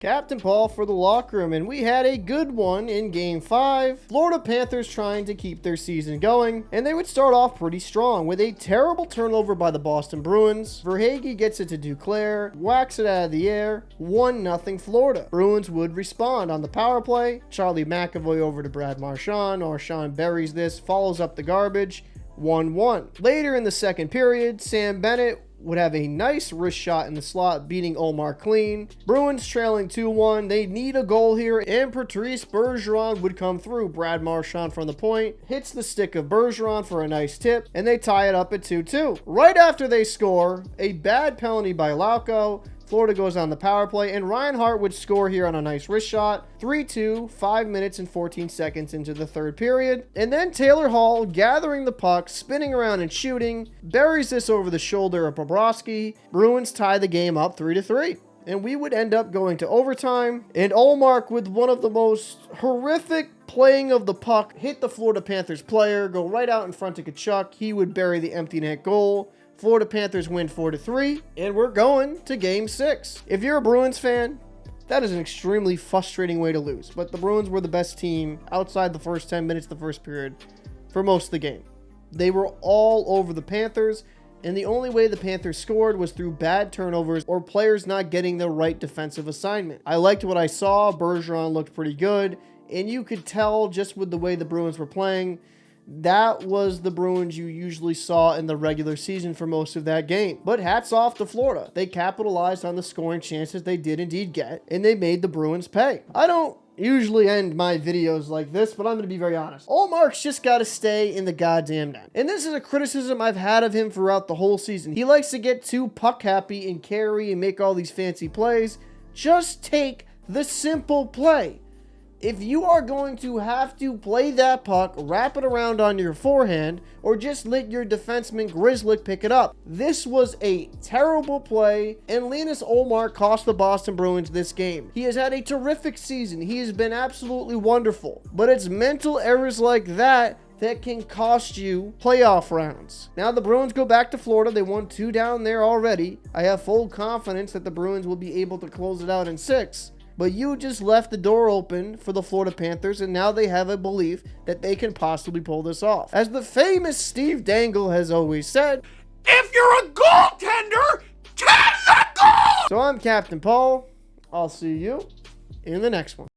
Captain Paul for the locker room, and we had a good one in Game 5. Florida Panthers trying to keep their season going, and they would start off pretty strong with a terrible turnover by the Boston Bruins. Verhaeghe gets it to Duclair, whacks it out of the air, 1-0 Florida. Bruins would respond on the power play. Charlie McAvoy over to Brad Marchand. Marchand buries this, follows up the garbage, 1-1. Later in the second period, Sam Bennett would have a nice wrist shot in the slot, beating Ullmark clean. Bruins trailing 2-1. They need a goal here, and Patrice Bergeron would come through. Brad Marchand from the point hits the stick of Bergeron for a nice tip, and they tie it up at 2-2. Right after they score, a bad penalty by Lauco. Florida goes on the power play, and Reinhart would score here on a nice wrist shot. 3-2, 5 minutes and 14 seconds into the third period. And then Taylor Hall, gathering the puck, spinning around and shooting, buries this over the shoulder of Bobrovsky. Bruins tie the game up 3-3. And we would end up going to overtime. And Ullmark, with one of the most horrific playing of the puck, hit the Florida Panthers player, go right out in front of Tkachuk. He would bury the empty net goal. Florida Panthers win 4-3, and we're going to Game 6. If you're a Bruins fan, that is an extremely frustrating way to lose. But the Bruins were the best team outside the first 10 minutes of the first period for most of the game. They were all over the Panthers, and the only way the Panthers scored was through bad turnovers or players not getting the right defensive assignment. I liked what I saw. Bergeron looked pretty good, and you could tell just with the way the Bruins were playing, that was the Bruins you usually saw in the regular season for most of that game. But hats off to Florida. They capitalized on the scoring chances they did indeed get, and they made the Bruins pay. I don't usually end my videos like this, but I'm going to be very honest. Ullmark's just got to stay in the goddamn net. And this is a criticism I've had of him throughout the whole season. He likes to get too puck happy and carry and make all these fancy plays. Just take the simple play. If you are going to have to play that puck, wrap it around on your forehand, or just let your defenseman Grzelcyk pick it up. This was a terrible play, and Linus Ullmark cost the Boston Bruins this game. He has had a terrific season. He has been absolutely wonderful. But it's mental errors like that that can cost you playoff rounds. Now the Bruins go back to Florida. They won 2 down there already. I have full confidence that the Bruins will be able to close it out in 6. But you just left the door open for the Florida Panthers, and now they have a belief that they can possibly pull this off. As the famous Steve Dangle has always said, if you're a goaltender, tend the goal! So I'm Captain Paul. I'll see you in the next one.